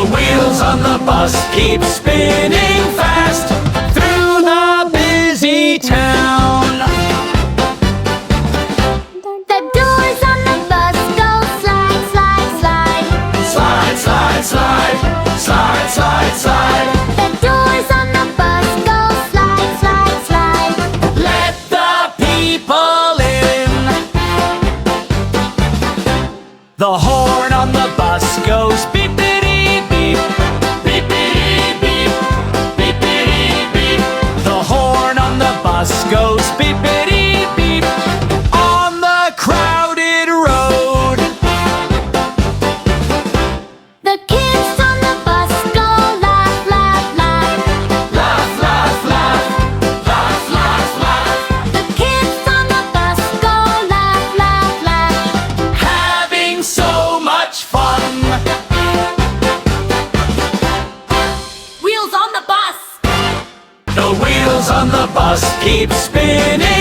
The wheels on the bus keep spinning fast through the busy town. The doors on the bus go slide, slide, slide. Slide, slide, slide, slide, slide, slide. The doors on the bus go slide, slide, slide. Let the people in. The horn on the bus goes beepity beep, beepity beep, beepity beep. The horn on the bus goes beepity beep on the crowded road. The kids on the bus go laugh, laugh, laugh. Laugh, laugh, laugh, laugh, laugh, laugh. The kids on the bus go laugh, laugh, laugh. Having so much fun. Wheels on the bus. The wheels on the bus keep spinning